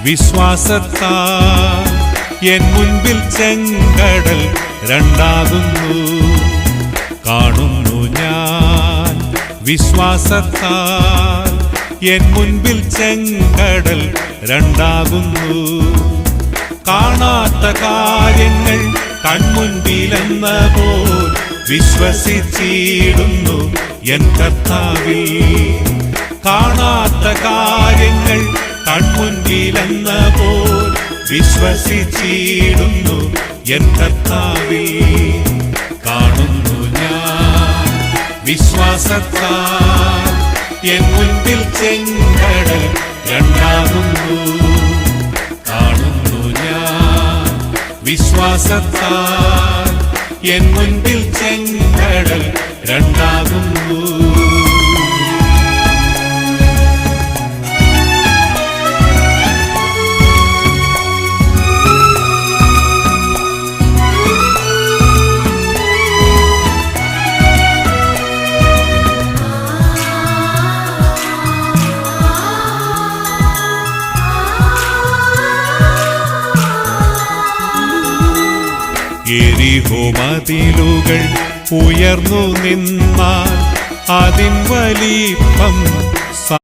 വിശ്വാസത്താൽ എൻ മുൻപിൽ ചെങ്കടൽ രണ്ടാകുന്നു. കാണുന്നു ഞാൻ വിശ്വാസത്താൽ എൻ മുൻപിൽ ചെങ്കടൽ രണ്ടാകുന്നു. കാണാത്ത കാര്യങ്ങൾ കൺമുൻപിലെന്ന പോൽ വിശ്വസിച്ചിടുന്നു എൻ കർത്താവിൽ. കാണാത്ത കാര്യങ്ങൾ കൺമുൻപിലെന്ന പോൽ വിശ്വസിച്ചിടുന്നു എൻ കർത്താവിൽ. കാണുന്നു ഞാൻ വിശ്വാസത്താൽ എൻ മുൻപിൽ ചെങ്കടൽ രണ്ടാകുന്നു. കാണുന്നു ഞാൻ വിശ്വാസത്താൽ എൻ മുൻപിൽ ചെങ്കടൽ രണ്ടാകുന്നു. യെരിഹോ മതിലുകൾ ഉയർന്നു നിന്നാൽ അതിൻ വലിപ്പം